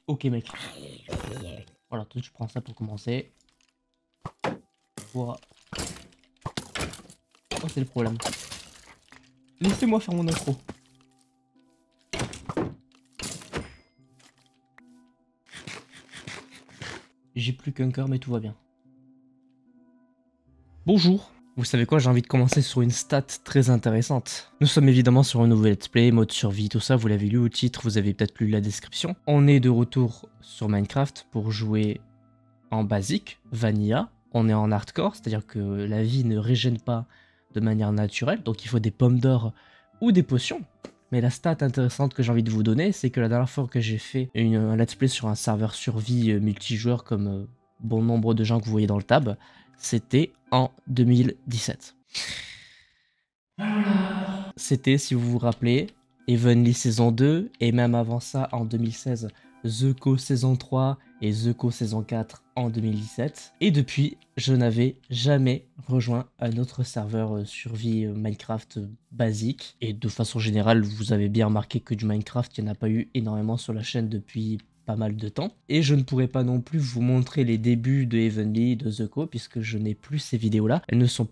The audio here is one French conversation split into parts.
Ok mec. Voilà, toi tu prends ça pour commencer. Voilà. Oh, c'est le problème. Laissez-moi faire mon intro. J'ai plus qu'un cœur, mais tout va bien. Bonjour. Vous savez quoi, j'ai envie de commencer sur une stat très intéressante. Nous sommes évidemment sur un nouveau let's play, mode survie, tout ça, vous l'avez lu au titre, vous avez peut-être lu la description. On est de retour sur Minecraft pour jouer en basique, vanilla. On est en hardcore, c'est-à-dire que la vie ne régène pas de manière naturelle, donc il faut des pommes d'or ou des potions. Mais la stat intéressante que j'ai envie de vous donner, c'est que la dernière fois que j'ai fait un let's play sur un serveur survie multijoueur comme bon nombre de gens que vous voyez dans le tab, c'était en 2017. C'était, si vous vous rappelez, Evenly saison 2, et même avant ça, en 2016, The Co saison 3 et The Co saison 4 en 2017. Et depuis, je n'avais jamais rejoint un autre serveur survie Minecraft basique. Et de façon générale, vous avez bien remarqué que du Minecraft, il n'y en a pas eu énormément sur la chaîne depuis pas mal de temps. Et je ne pourrais pas non plus vous montrer les débuts de Evenly, de The Co, puisque je n'ai plus ces vidéos-là. Elles ne sont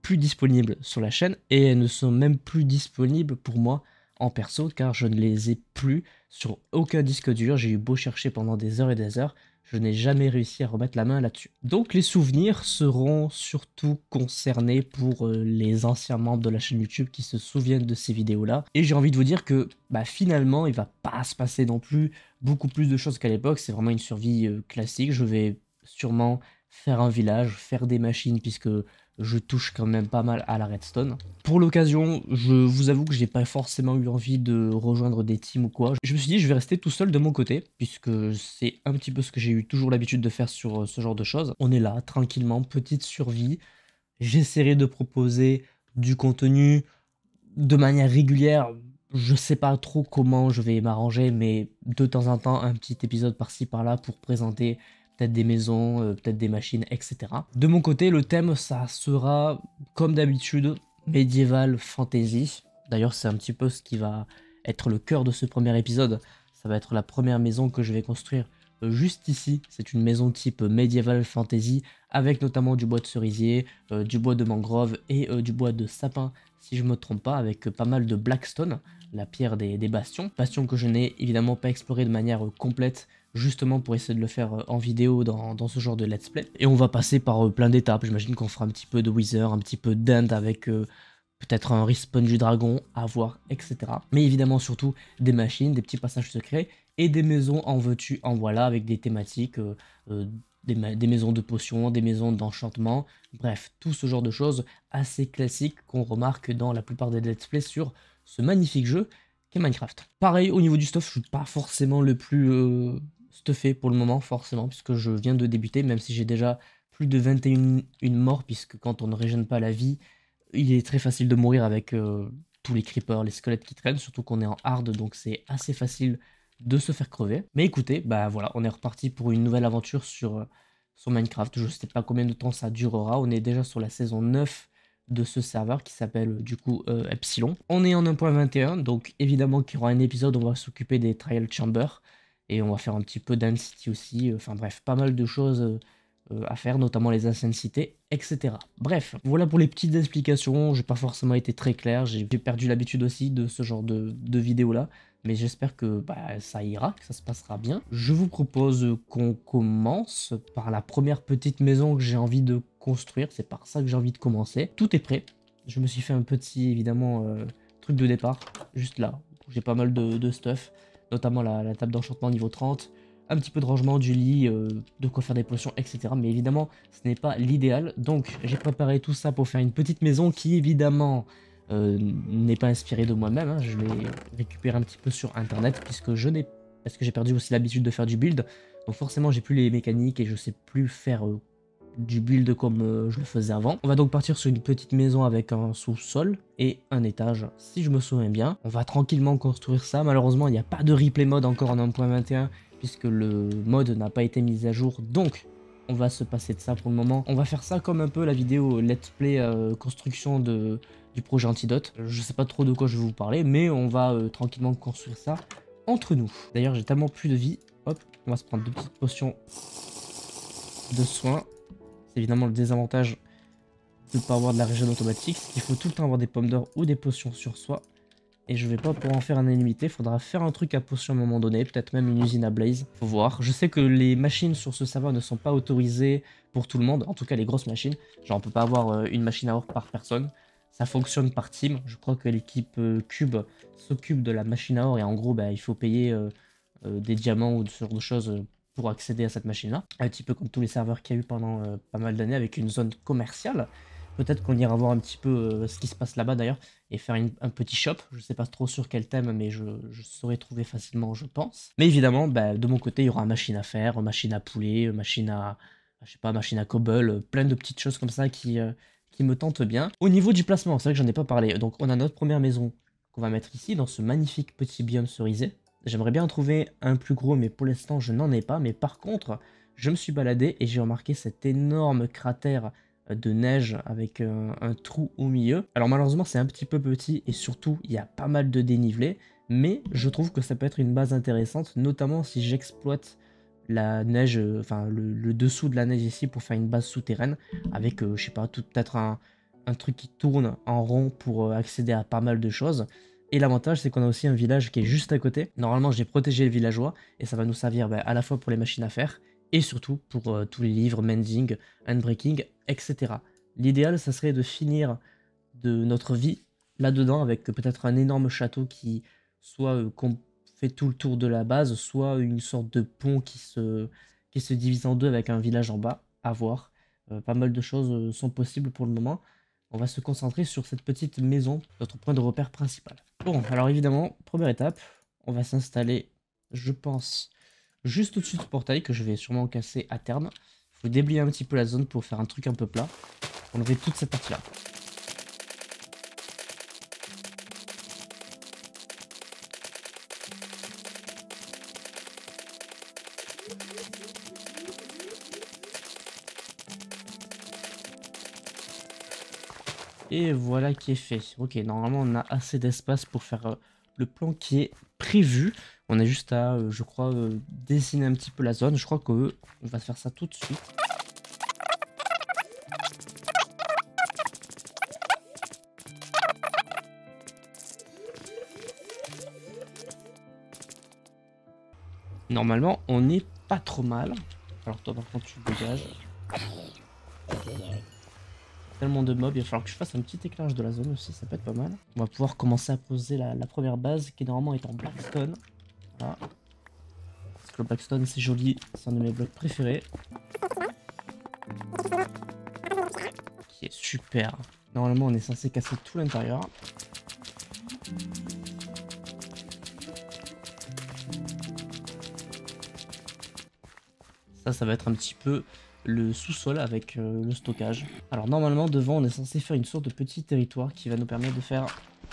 plus disponibles sur la chaîne et elles ne sont même plus disponibles pour moi en perso car je ne les ai plus sur aucun disque dur. J'ai eu beau chercher pendant des heures et des heures, je n'ai jamais réussi à remettre la main là-dessus. Donc les souvenirs seront surtout concernés pour les anciens membres de la chaîne YouTube qui se souviennent de ces vidéos-là. Et j'ai envie de vous dire que finalement, il va pas se passer non plus beaucoup plus de choses qu'à l'époque. C'est vraiment une survie classique. Je vais sûrement faire un village, faire des machines puisque je touche quand même pas mal à la redstone. Pour l'occasion, je vous avoue que j'ai pas forcément eu envie de rejoindre des teams ou quoi. Je me suis dit je vais rester tout seul de mon côté, puisque c'est un petit peu ce que j'ai eu toujours l'habitude de faire sur ce genre de choses. On est là, tranquillement, petite survie. J'essaierai de proposer du contenu de manière régulière. Je sais pas trop comment je vais m'arranger, mais de temps en temps, un petit épisode par-ci par-là pour présenter peut-être des maisons, peut-être des machines, etc. De mon côté, le thème, ça sera, comme d'habitude, médiéval fantasy. D'ailleurs, c'est un petit peu ce qui va être le cœur de ce premier épisode. Ça va être la première maison que je vais construire juste ici. C'est une maison type médiéval fantasy, avec notamment du bois de cerisier, du bois de mangrove et du bois de sapin, si je me trompe pas, avec pas mal de blackstone, la pierre des bastions. Bastions que je n'ai évidemment pas exploré de manière complète, justement pour essayer de le faire en vidéo dans ce genre de let's play. Et on va passer par plein d'étapes. J'imagine qu'on fera un petit peu de Wither, un petit peu d'End avec peut-être un respawn du dragon, à voir, etc. Mais évidemment surtout des machines, des petits passages secrets et des maisons en veux-tu, en voilà, avec des thématiques, des maisons de potions, des maisons d'enchantement, bref, tout ce genre de choses assez classiques qu'on remarque dans la plupart des let's play sur ce magnifique jeu qu'est Minecraft. Pareil, au niveau du stuff, je suis pas forcément le plus stuffé pour le moment, forcément, puisque je viens de débuter, même si j'ai déjà plus de 21 morts, puisque quand on ne régène pas la vie, il est très facile de mourir avec tous les creepers, les squelettes qui traînent, surtout qu'on est en hard, donc c'est assez facile de se faire crever. Mais écoutez, voilà, on est reparti pour une nouvelle aventure sur Minecraft. Je sais pas combien de temps ça durera. On est déjà sur la saison 9 de ce serveur qui s'appelle du coup Epsilon. On est en 1.21, donc évidemment qu'il y aura un épisode où on va s'occuper des Trial Chambers et on va faire un petit peu d'Ancity aussi. Enfin bref, pas mal de choses à faire, notamment les anciennes cités, etc. Bref, voilà pour les petites explications. J'ai pas forcément été très clair. J'ai perdu l'habitude aussi de ce genre de vidéos-là. Mais j'espère que ça ira, que ça se passera bien. Je vous propose qu'on commence par la première petite maison que j'ai envie de construire. C'est par ça que j'ai envie de commencer. Tout est prêt. Je me suis fait un petit, évidemment, truc de départ, juste là. J'ai pas mal de stuff, notamment la table d'enchantement niveau 30, un petit peu de rangement du lit, de quoi faire des potions, etc. Mais évidemment, ce n'est pas l'idéal. Donc, j'ai préparé tout ça pour faire une petite maison qui, évidemment, n'est pas inspiré de moi-même, hein. Je l'ai récupéré un petit peu sur internet puisque parce que j'ai perdu aussi l'habitude de faire du build, donc forcément j'ai plus les mécaniques et je sais plus faire du build comme je le faisais avant. On va donc partir sur une petite maison avec un sous-sol et un étage, si je me souviens bien. On va tranquillement construire ça. Malheureusement, il n'y a pas de replay mode encore en 1.21 puisque le mode n'a pas été mis à jour, donc on va se passer de ça pour le moment. On va faire ça comme un peu la vidéo let's play construction du projet Antidote. Je sais pas trop de quoi je vais vous parler, mais on va tranquillement construire ça entre nous. D'ailleurs, j'ai tellement plus de vie Hop, on va se prendre 2 petites potions de soins. C'est évidemment le désavantage de ne pas avoir de la régène automatique. Il faut tout le temps avoir des pommes d'or ou des potions sur soi. Et je vais pas pouvoir en faire un illimité. Faudra faire un truc à potion à un moment donné. Peut-être même une usine à blaze. Faut voir. Je sais que les machines sur ce serveur ne sont pas autorisées pour tout le monde. En tout cas, les grosses machines. Genre, on peut pas avoir une machine à or par personne. Ça fonctionne par team. Je crois que l'équipe Cube s'occupe de la machine à or. Et en gros, bah, il faut payer des diamants ou ce genre de choses pour accéder à cette machine-là. Un petit peu comme tous les serveurs qu'il y a eu pendant pas mal d'années avec une zone commerciale. Peut-être qu'on ira voir un petit peu ce qui se passe là-bas d'ailleurs et faire un petit shop. Je sais pas trop sur quel thème, mais je saurais trouver facilement, je pense. Mais évidemment, bah, de mon côté, il y aura machine à faire, machine à poulet, machine à, je sais pas, machine à cobble, plein de petites choses comme ça qui me tentent bien. Au niveau du placement, c'est vrai que j'en ai pas parlé. Donc on a notre première maison qu'on va mettre ici, dans ce magnifique petit biome cerisé. J'aimerais bien en trouver un plus gros, mais pour l'instant, je n'en ai pas. Mais par contre, je me suis baladé et j'ai remarqué cet énorme cratère de neige avec un trou au milieu. Alors malheureusement c'est un petit peu petit et surtout il y a pas mal de dénivelé, mais je trouve que ça peut être une base intéressante, notamment si j'exploite la neige, enfin le dessous de la neige ici pour faire une base souterraine avec, je sais pas, peut-être un truc qui tourne en rond pour accéder à pas mal de choses. Et l'avantage c'est qu'on a aussi un village qui est juste à côté. Normalement j'ai protégé les villageois et ça va nous servir à la fois pour les machines à faire et surtout pour tous les livres, mending, unbreaking, etc. L'idéal, ça serait de finir de notre vie là-dedans avec peut-être un énorme château qui soit qu'on fait tout le tour de la base, soit une sorte de pont qui se divise en deux avec un village en bas, à voir. Pas mal de choses sont possibles pour le moment. On va se concentrer sur cette petite maison, notre point de repère principal. Bon, alors évidemment, première étape, on va s'installer, je pense, juste au-dessus du portail que je vais sûrement casser à terme. Il faut déblayer un petit peu la zone pour faire un truc un peu plat. Enlever toute cette partie là. Et voilà qui est fait. Ok, normalement on a assez d'espace pour faire le plan qui est prévu. On a juste à, je crois, dessiner un petit peu la zone. Je crois qu'on va faire ça tout de suite. Normalement, on n'est pas trop mal. Alors toi par contre tu dégages. Tellement de mobs, il va falloir que je fasse un petit éclairage de la zone aussi, ça peut être pas mal. On va pouvoir commencer à poser la première base qui normalement est en blackstone. Voilà. Parce que le blackstone c'est joli, c'est un de mes blocs préférés. Qui est super. Normalement on est censé casser tout l'intérieur. Ça va être un petit peu le sous-sol avec le stockage. Alors normalement devant on est censé faire une sorte de petit territoire qui va nous permettre de faire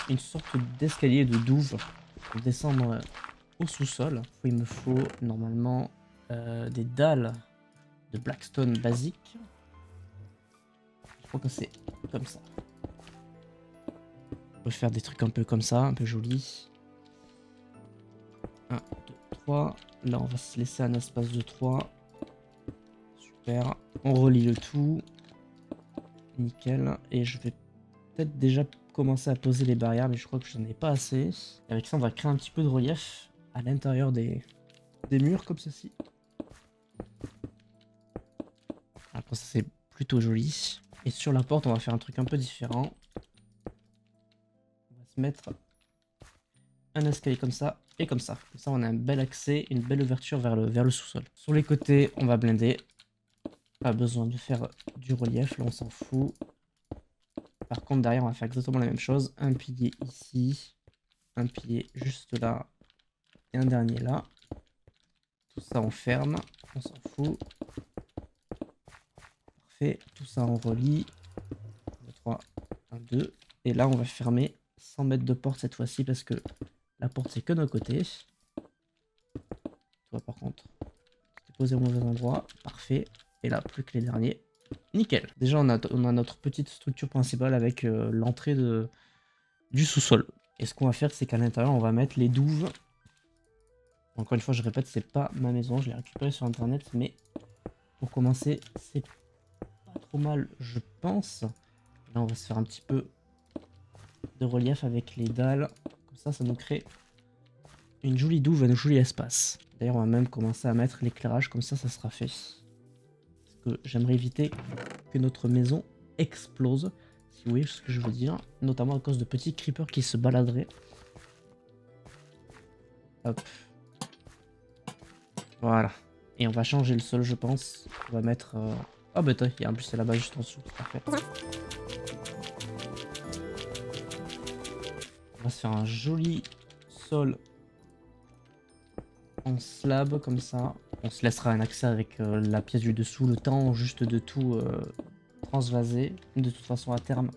une sorte d'escalier de douve pour descendre au sous-sol. Il me faut normalement des dalles de blackstone basique. Je crois que c'est comme ça. On peut faire des trucs un peu comme ça, un peu jolis. 1, 2, 3. Là on va se laisser un espace de 3. Super. On relie le tout. Nickel. Et je vais peut-être déjà commencer à poser les barrières, mais je crois que j'en ai pas assez. Et avec ça, on va créer un petit peu de relief à l'intérieur des murs comme ceci. Après ça, c'est plutôt joli. Et sur la porte, on va faire un truc un peu différent. On va se mettre un escalier comme ça et comme ça. Comme ça, on a un bel accès, une belle ouverture vers le sous-sol. Sur les côtés, on va blinder. Pas besoin de faire du relief, là on s'en fout. Par contre derrière on va faire exactement la même chose. Un pilier ici, un pilier juste là, et un dernier là. Tout ça on ferme, on s'en fout. Parfait, tout ça on relie. 2, 3, 1, 2. Et là on va fermer sans mettre de porte cette fois-ci parce que la porte c'est que d'un côté. Toi par contre, c'est posé au mauvais endroit. Parfait. Et là, plus que les derniers. Nickel. Déjà, on a notre petite structure principale avec l'entrée du sous-sol. Et ce qu'on va faire, c'est qu'à l'intérieur, on va mettre les douves Encore une fois, je répète, c'est pas ma maison, je l'ai récupérée sur internet, mais pour commencer, c'est pas trop mal, je pense. Là, on va se faire un petit peu de relief avec les dalles. Comme ça nous crée une jolie douve, un joli espace. D'ailleurs, on va même commencer à mettre l'éclairage, comme ça sera fait. Parce que j'aimerais éviter que notre maison explose, si vous voyez ce que je veux dire. Notamment à cause de petits creepers qui se baladeraient. Hop. Voilà. Et on va changer le sol, je pense. On va mettre... Oh bah il y a un bus là-bas juste en dessous. Parfait. On va se faire un joli sol en slab comme ça. On se laissera un accès avec la pièce du dessous, le temps juste de tout transvaser. De toute façon, à terme,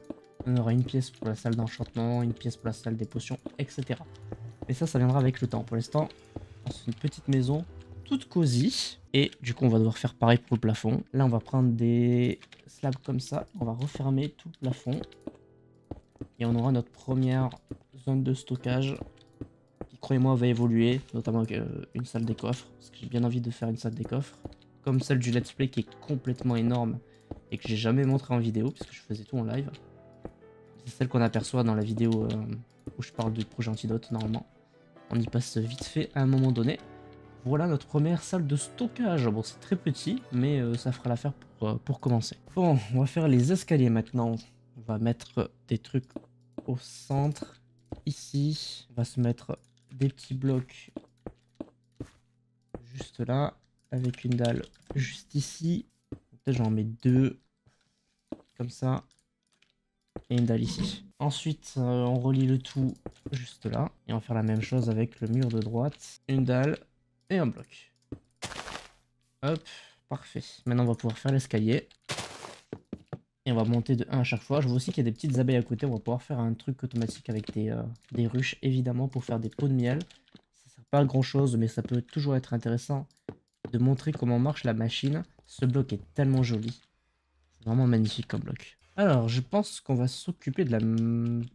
on aura une pièce pour la salle d'enchantement, une pièce pour la salle des potions, etc. Mais ça viendra avec le temps. Pour l'instant, c'est une petite maison toute cosy. Et du coup, on va devoir faire pareil pour le plafond. Là, on va prendre des slabs comme ça. On va refermer tout le plafond. Et on aura notre première zone de stockage qui, croyez-moi, va évoluer, notamment avec une salle des coffres, parce que j'ai bien envie de faire une salle des coffres, comme celle du let's play qui est complètement énorme et que j'ai jamais montré en vidéo, puisque je faisais tout en live. C'est celle qu'on aperçoit dans la vidéo où je parle du projet Antidote, normalement. On y passe vite fait à un moment donné. Voilà notre première salle de stockage. Bon, c'est très petit, mais ça fera l'affaire pour commencer. Bon, on va faire les escaliers maintenant. On va mettre des trucs au centre. Ici, on va se mettre des petits blocs juste là, avec une dalle juste ici. Peut-être j'en mets deux, comme ça, et une dalle ici. Ensuite, on relie le tout juste là, et on va faire la même chose avec le mur de droite. Une dalle et un bloc. Hop, parfait. Maintenant, on va pouvoir faire l'escalier. Et on va monter de 1 à chaque fois. Je vois aussi qu'il y a des petites abeilles à côté. On va pouvoir faire un truc automatique avec des ruches, évidemment, pour faire des pots de miel. Ça sert pas à grand chose, mais ça peut toujours être intéressant de montrer comment marche la machine. Ce bloc est tellement joli. C'est vraiment magnifique comme bloc. Alors, je pense qu'on va s'occuper de la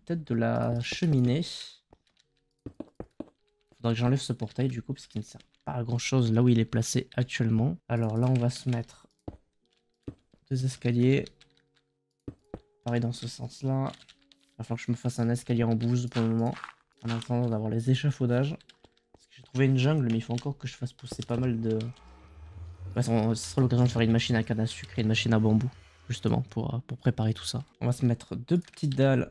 tête de la cheminée. Faudra que j'enlève ce portail du coup, parce qu'il ne sert pas à grand chose là où il est placé actuellement. Alors là, on va se mettre deux escaliers. Pareil dans ce sens-là. Il va falloir que je me fasse un escalier en bouse pour le moment. En attendant d'avoir les échafaudages. Parce que j'ai trouvé une jungle, mais il faut encore que je fasse pousser pas mal de... Ouais, ce sera l'occasion de faire une machine à canne à sucre et une machine à bambou. Justement, pour préparer tout ça. On va se mettre deux petites dalles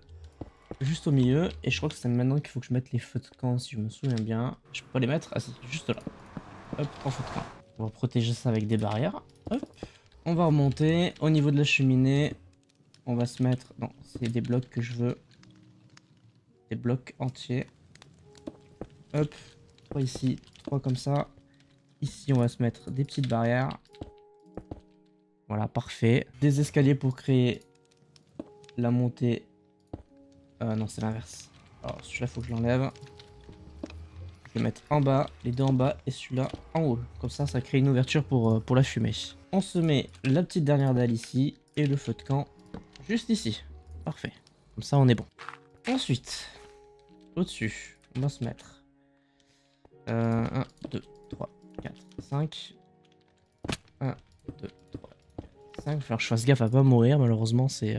juste au milieu. Et je crois que c'est maintenant qu'il faut que je mette les feux de camp, si je me souviens bien. Je peux pas les mettre? Ah si, juste là. Hop, 3 feux de camp. On va protéger ça avec des barrières. Hop. On va remonter. Au niveau de la cheminée, on va se mettre... Non, c'est des blocs que je veux. Des blocs entiers. Hop. 3 ici, 3 comme ça. Ici, on va se mettre des petites barrières. Voilà, parfait. Des escaliers pour créer la montée. Non, c'est l'inverse. Alors, celui-là, faut que je l'enlève. Je vais mettre en bas, les deux en bas, et celui-là en haut. Comme ça crée une ouverture pour la fumée. On se met la petite dernière dalle ici, et le feu de camp juste ici. Parfait. Comme ça, on est bon. Ensuite, au-dessus, on va se mettre 1, 2, 3, 4, 5. 1, 2, 3, 4, 5. Il va falloir que je fasse gaffe à pas mourir, malheureusement, c'est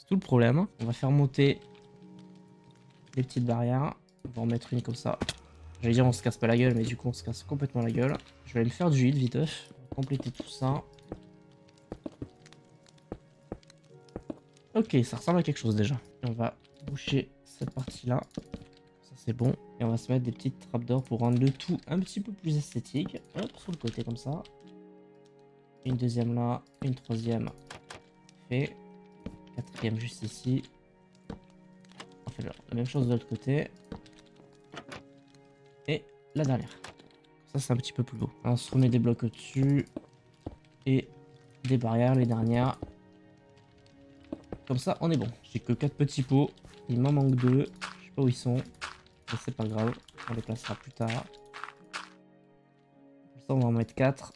tout le problème. On va faire monter les petites barrières. On va en mettre une comme ça. J'allais dire on se casse pas la gueule, mais du coup on se casse complètement la gueule. Je vais aller me faire du hit viteuf. Compléter tout ça. Ok, ça ressemble à quelque chose déjà. Et on va boucher cette partie-là. Ça c'est bon. Et on va se mettre des petites trappes d'or pour rendre le tout un petit peu plus esthétique. Hop, sur le côté comme ça. Une deuxième là, une troisième. Fait. Quatrième juste ici. On fait la même chose de l'autre côté. Et la dernière. Ça c'est un petit peu plus beau. On se remet des blocs au-dessus. Et des barrières, les dernières. Comme ça, on est bon. J'ai que 4 petits pots. Il m'en manque 2. Je sais pas où ils sont. Mais c'est pas grave. On les placera plus tard. Comme ça, on va en mettre 4.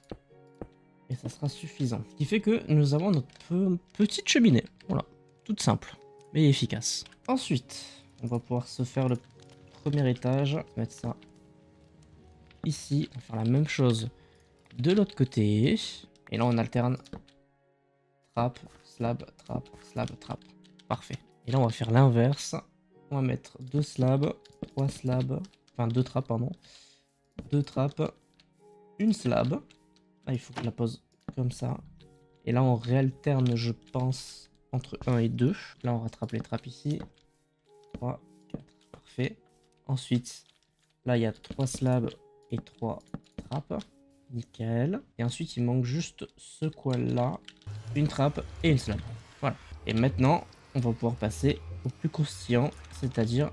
Et ça sera suffisant. Ce qui fait que nous avons notre petite cheminée. Voilà. Toute simple. Mais efficace. Ensuite, on va pouvoir se faire le premier étage. Mettre ça ici. On va faire la même chose de l'autre côté. Et là, on alterne trappe, slab, trappe, slab, trappe. Parfait. Et là, on va faire l'inverse. On va mettre 2 slabs, 3 slabs, enfin 2 trappes, pardon. 2 trappes, une slab. Là, il faut que je la pose comme ça. Et là, on réalterne, je pense, entre 1 et 2. Là, on rattrape les trappes ici. 3, 4, parfait. Ensuite, là, il y a 3 slabs et 3 trappes. Nickel. Et ensuite, il manque juste ce coin-là. Une trappe et une slab. Voilà. Et maintenant, on va pouvoir passer au plus croustillant, c'est-à-dire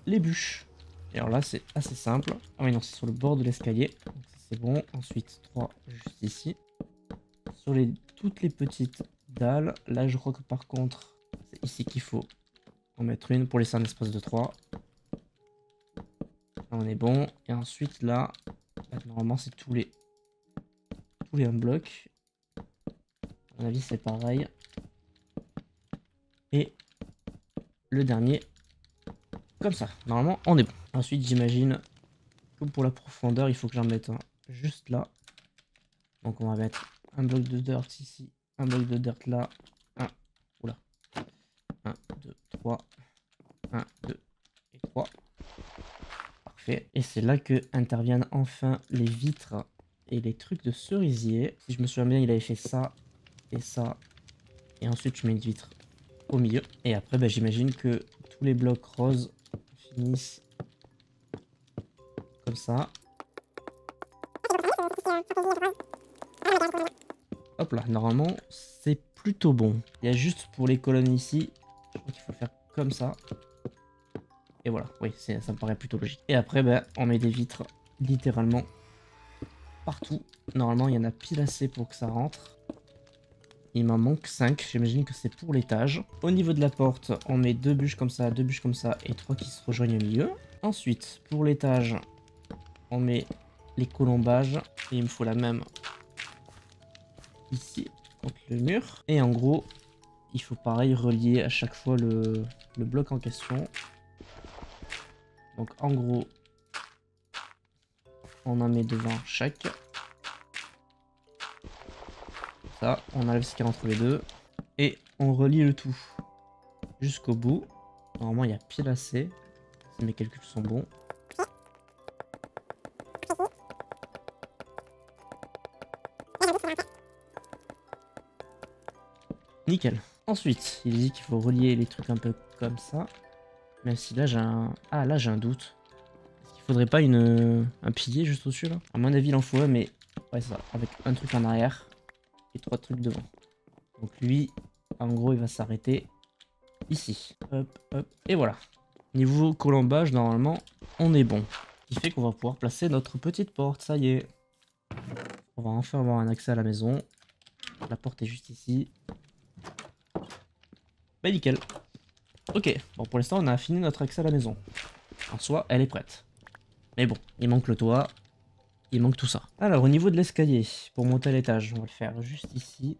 les bûches. Et alors là, c'est assez simple. Ah oui, non, c'est sur le bord de l'escalier. Donc ça, c'est bon. Ensuite, 3 juste ici. Sur toutes les petites dalles. Là, je crois que par contre, c'est ici qu'il faut en mettre une pour laisser un espace de 3. Là, on est bon. Et ensuite, là, normalement, c'est tous les un bloc. À mon avis, c'est pareil. Et le dernier, comme ça. Normalement, on est bon. Ensuite, j'imagine que pour la profondeur, il faut que j'en mette un juste là. Donc, on va mettre un bloc de dirt ici, un bloc de dirt là. 1, oula. 1, 2, 3. 1, 2 et 3. Parfait. Et c'est là que interviennent enfin les vitres et les trucs de cerisier. Si je me souviens bien, il avait fait ça et ça. Et ensuite, je mets une vitre au milieu. Et après, bah, j'imagine que tous les blocs roses finissent comme ça. Hop là, normalement, c'est plutôt bon. Il y a juste pour les colonnes ici, je crois qu'il faut faire comme ça. Et voilà, oui, ça me paraît plutôt logique. Et après, ben, on met des vitres littéralement partout. Normalement, il y en a pile assez pour que ça rentre. Il m'en manque 5, j'imagine que c'est pour l'étage. Au niveau de la porte, on met 2 bûches comme ça, 2 bûches comme ça et 3 qui se rejoignent au milieu. Ensuite, pour l'étage, on met les colombages. Et il me faut la même ici, contre le mur. Et en gros, il faut pareil relier à chaque fois le bloc en question. Donc en gros, on en met devant chaque. Ça, on enlève ce qu'il y a entre les deux. Et on relie le tout jusqu'au bout. Normalement, il y a pile assez. Si mes calculs sont bons. Nickel. Ensuite, il dit qu'il faut relier les trucs un peu comme ça. Même si là, j'ai un... Ah, là, j'ai un doute. Est-ce qu'il faudrait pas un pilier juste au-dessus, là? À mon avis, il en faut un, mais... Ouais, ça. Avec un truc en arrière. Et 3 trucs devant. Donc lui, en gros, il va s'arrêter ici. Hop, hop. Et voilà. Niveau colombage, normalement, on est bon. Ce qui fait qu'on va pouvoir placer notre petite porte. Ça y est. On va enfin avoir un accès à la maison. La porte est juste ici. Bah nickel. Ok, bon pour l'instant on a fini notre accès à la maison. En soi, elle est prête. Mais bon, il manque le toit. Il manque tout ça. Alors au niveau de l'escalier, pour monter à l'étage, on va le faire juste ici.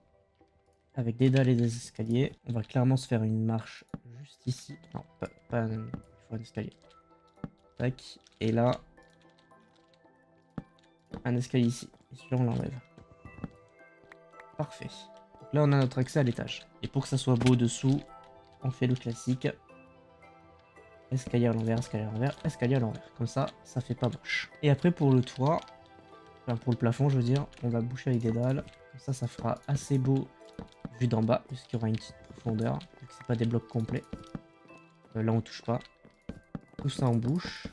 Avec des dalles et des escaliers. On va clairement se faire une marche juste ici. Non, pas il faut un escalier. Tac. Et là, un escalier ici. Et celui-là on l'enlève. Parfait. Donc là on a notre accès à l'étage. Et pour que ça soit beau dessous, on fait le classique. Escalier à l'envers, escalier à l'envers, escalier à l'envers. Comme ça, ça fait pas moche. Et après pour le toit, enfin pour le plafond je veux dire, on va boucher avec des dalles. Comme ça, ça fera assez beau vu d'en bas, puisqu'il y aura une petite profondeur, vu que c'est pas des blocs complets. Là on touche pas. Tout ça en bouche.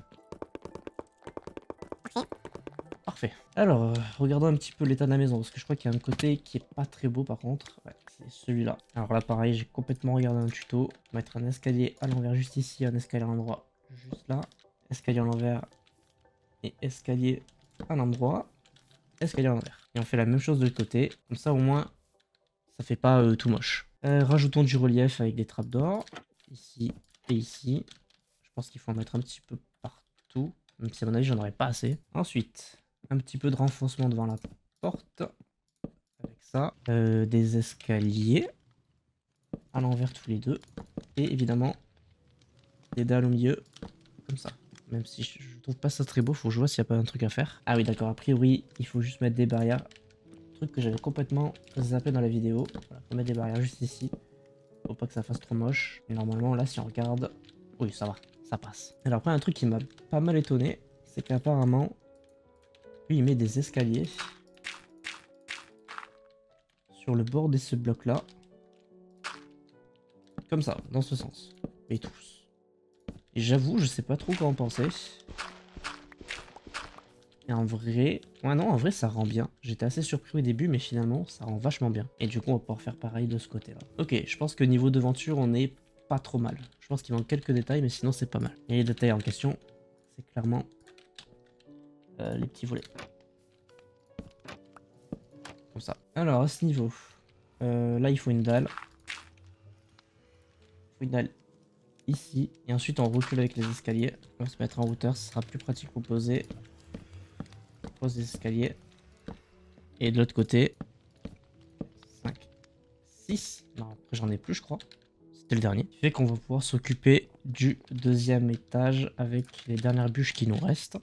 Parfait. Alors, regardons un petit peu l'état de la maison, parce que je crois qu'il y a un côté qui est pas très beau par contre. Ouais, c'est celui-là. Alors là pareil, j'ai complètement regardé un tuto. Mettre un escalier à l'envers juste ici, un escalier à l'endroit juste là. Escalier à l'envers et escalier à l'endroit. Escalier à l'envers. Et on fait la même chose de l'autre côté. Comme ça au moins, ça fait pas tout moche. Rajoutons du relief avec des trappes d'or. Ici et ici. Je pense qu'il faut en mettre un petit peu partout. Même si à mon avis j'en aurais pas assez. Ensuite, un petit peu de renfoncement devant la porte. Avec ça. Des escaliers. À l'envers tous les deux. Et évidemment, des dalles au milieu. Comme ça. Même si je trouve pas ça très beau, faut que je vois s'il y a pas un truc à faire. Ah oui d'accord, a priori il faut juste mettre des barrières. Truc que j'avais complètement zappé dans la vidéo. Voilà, faut mettre des barrières juste ici. Faut pas que ça fasse trop moche. Et normalement là si on regarde, oui ça va, ça passe. Alors après un truc qui m'a pas mal étonné, c'est qu'apparemment, lui il met des escaliers sur le bord de ce bloc là. Comme ça, dans ce sens. Et tous. Et j'avoue, je sais pas trop quoi en penser. Et en vrai... Ouais non, en vrai ça rend bien. J'étais assez surpris au début, mais finalement ça rend vachement bien. Et du coup on va pouvoir faire pareil de ce côté-là. Ok, je pense que niveau devanture on est pas trop mal. Je pense qu'il manque quelques détails, mais sinon c'est pas mal. Et les détails en question, c'est clairement les petits volets. Comme ça. Alors à ce niveau, là il faut une dalle. Il faut une dalle ici. Et ensuite on recule avec les escaliers. On va se mettre en hauteur, ce sera plus pratique pour poser. On pose les escaliers. Et de l'autre côté, 5, 6. Non, après j'en ai plus je crois. C'était le dernier. Ce qui fait qu'on va pouvoir s'occuper du deuxième étage avec les dernières bûches qui nous restent.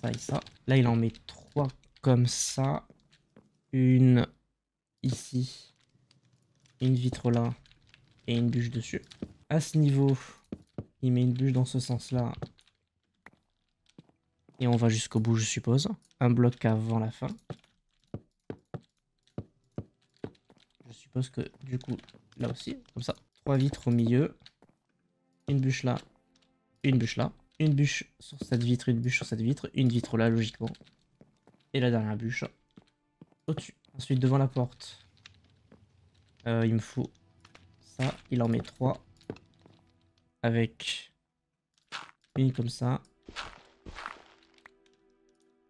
Ça et ça. Là il en met 3 comme ça. Une ici. Une vitre là. Et une bûche dessus. À ce niveau, il met une bûche dans ce sens-là. Et on va jusqu'au bout, je suppose. Un bloc avant la fin. Je suppose que du coup, là aussi, comme ça. 3 vitres au milieu. Une bûche là. Une bûche là. Une bûche sur cette vitre, une bûche sur cette vitre. Une vitre là, logiquement. Et la dernière bûche au-dessus. Ensuite, devant la porte, il me faut ça. Il en met 3. Avec une comme ça.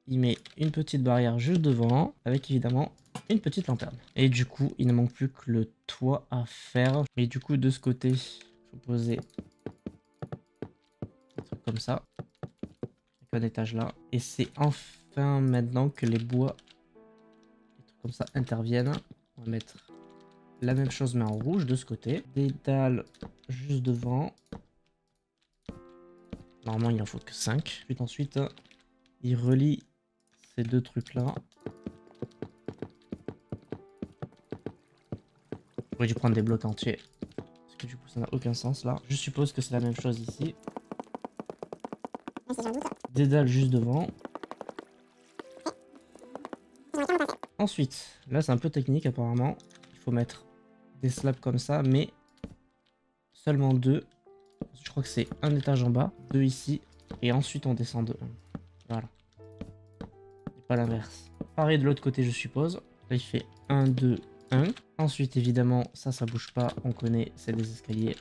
Il met une petite barrière juste devant, avec évidemment une petite lanterne. Et du coup, il ne manque plus que le toit à faire. Et du coup, de ce côté, il faut poser un truc comme ça. Avec un étage là. Et c'est enfin maintenant que les bois, des trucs comme ça, interviennent. On va mettre la même chose mais en rouge de ce côté. Des dalles juste devant. Normalement, il en faut que 5. Ensuite, il relie ces deux trucs là. J'aurais dû prendre des blocs entiers. Parce que du coup ça n'a aucun sens là. Je suppose que c'est la même chose ici. Des dalles juste devant. Ensuite, là c'est un peu technique apparemment. Il faut mettre des slabs comme ça, mais seulement 2. Je crois que c'est un étage en bas, 2 ici, et ensuite on descend de 1. Voilà. Et pas l'inverse. Pareil de l'autre côté je suppose. Là il fait 1, 2, 1. Ensuite évidemment ça bouge pas, on connaît, c'est des escaliers.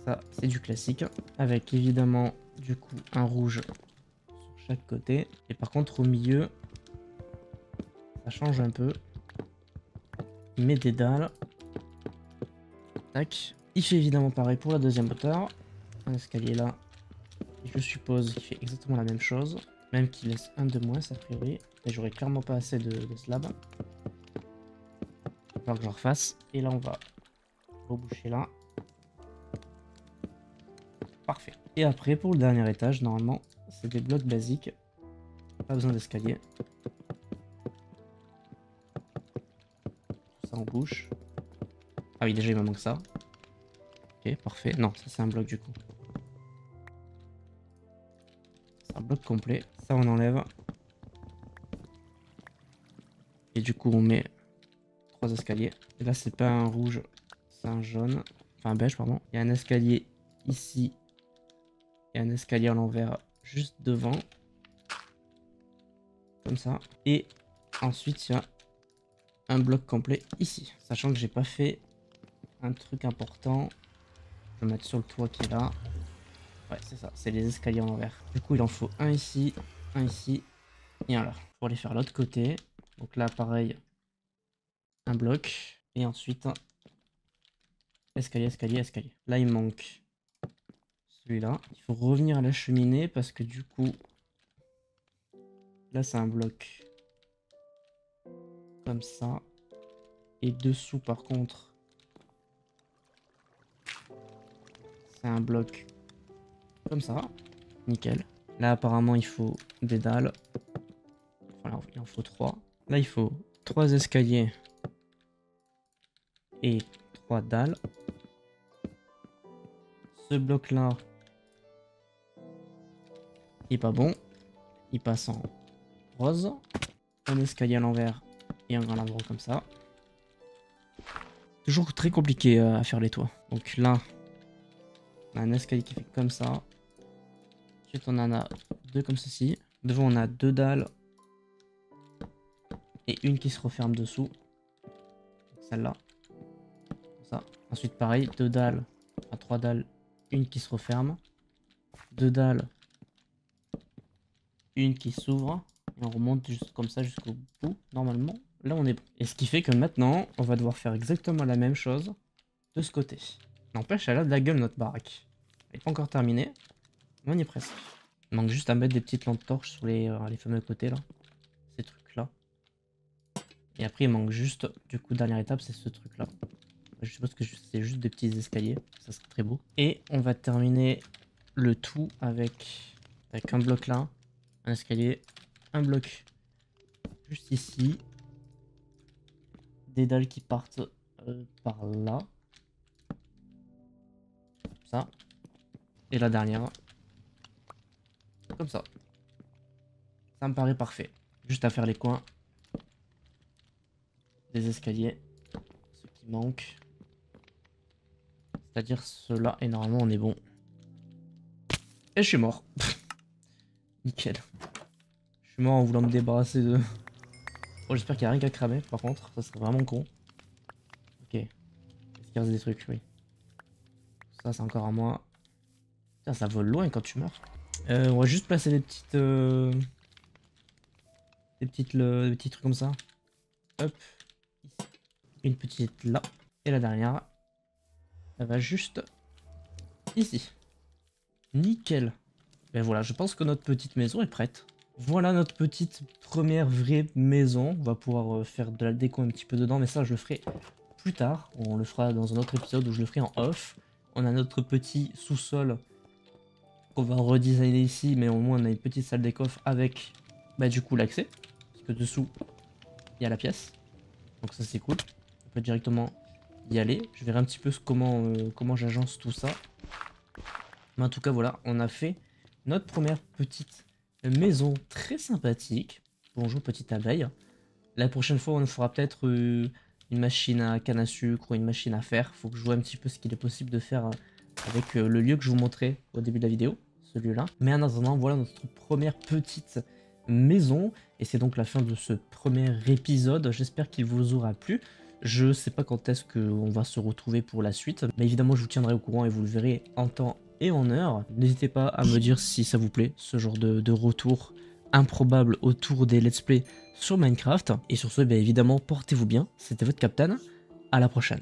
Ça c'est du classique. Avec évidemment du coup un rouge sur chaque côté. Et par contre au milieu, ça change un peu. Il met des dalles. Tac. Il fait évidemment pareil pour la deuxième hauteur. Un escalier là. Et je suppose qu'il fait exactement la même chose. Même qu'il laisse un de moins a priori. Et j'aurais clairement pas assez de slabs. Il va falloir que j'en refasse. Et là on va reboucher là. Parfait. Et après pour le dernier étage, normalement c'est des blocs basiques. Pas besoin d'escalier. Tout ça en bouche. Ah oui déjà il me manque ça. Ok parfait. Non ça c'est un bloc du coup. C'est un bloc complet. Ça on enlève. Et du coup on met 3 escaliers. Et là c'est pas un rouge, c'est un jaune. Enfin un beige pardon. Il y a un escalier ici. Et un escalier à l'envers juste devant. Comme ça. Et ensuite il y a un bloc complet ici. Sachant que j'ai pas fait un truc important. Je vais mettre sur le toit qui est là. Ouais c'est ça, c'est les escaliers à l'envers. Du coup il en faut un ici et un là. Pour aller faire l'autre côté. Donc là pareil. Un bloc. Et ensuite escalier, escalier, escalier. Là il manque celui-là. Il faut revenir à la cheminée parce que du coup, là c'est un bloc comme ça. Et dessous par contre, C'est un bloc comme ça. Nickel. Là, apparemment, il faut des dalles. Voilà, il en faut 3. Là, il faut 3 escaliers et 3 dalles. Ce bloc-là, il est pas bon. Il passe en rose. Un escalier à l'envers et un grand endroit comme ça. Toujours très compliqué à faire les toits. Donc là, on a un escalier qui fait comme ça. Ensuite, on en a 2 comme ceci. Devant, on a 2 dalles. Et une qui se referme dessous. Celle-là. Comme ça. Ensuite, pareil, 2 dalles. Enfin, 3 dalles. Une qui se referme. 2 dalles. Une qui s'ouvre. Et on remonte juste comme ça jusqu'au bout. Normalement, là, on est bon. Et ce qui fait que maintenant, on va devoir faire exactement la même chose de ce côté. N'empêche, elle a de la gueule, notre baraque. Elle n'est pas encore terminée. Mais on y est presque. Il manque juste à mettre des petites lampes torches sur les fameux côtés, là. Ces trucs-là. Et après, il manque juste, du coup, dernière étape, c'est ce truc-là. Je suppose que c'est juste des petits escaliers. Ça serait très beau. Et on va terminer le tout avec un bloc là, un escalier, un bloc juste ici. Des dalles qui partent par là. Ça. Et la dernière. Comme ça. Ça me paraît parfait. Juste à faire les coins. Des escaliers. Ce qui manque. C'est-à-dire ceux-là. Et normalement on est bon. Et je suis mort. Nickel. Je suis mort en voulant me débarrasser de... Oh, j'espère qu'il n'y a rien qu'à cramer par contre. Ça serait vraiment con. Ok. Est-ce qu'il reste des trucs? Oui. Ça c'est encore à moi. Putain, ça vole loin quand tu meurs. On va juste placer des petites... des petits trucs comme ça. Hop. Ici. Une petite là. Et la dernière. Elle va juste ici. Nickel. Ben voilà, je pense que notre petite maison est prête. Voilà notre petite première vraie maison. On va pouvoir faire de la déco un petit peu dedans, mais ça je le ferai plus tard. On le fera dans un autre épisode où je le ferai en off. On a notre petit sous-sol qu'on va redesigner ici, mais au moins on a une petite salle des coffres avec du coup l'accès. Parce que dessous, il y a la pièce. Donc ça c'est cool. On peut directement y aller. Je verrai un petit peu comment j'agence tout ça. Mais en tout cas voilà, on a fait notre première petite maison très sympathique. Bonjour petite abeille. La prochaine fois on fera peut-être une machine à canne à sucre ou une machine à fer. Faut que je vois un petit peu ce qu'il est possible de faire avec le lieu que je vous montrais au début de la vidéo. Celui-là. Mais en attendant, voilà notre première petite maison. Et c'est donc la fin de ce premier épisode. J'espère qu'il vous aura plu. Je sais pas quand est-ce qu'on va se retrouver pour la suite. Mais évidemment, je vous tiendrai au courant et vous le verrez en temps et en heure. N'hésitez pas à me dire si ça vous plaît, ce genre de retour improbable autour des let's play sur Minecraft. Et sur ce, évidemment, portez-vous bien. C'était votre Captain. À la prochaine.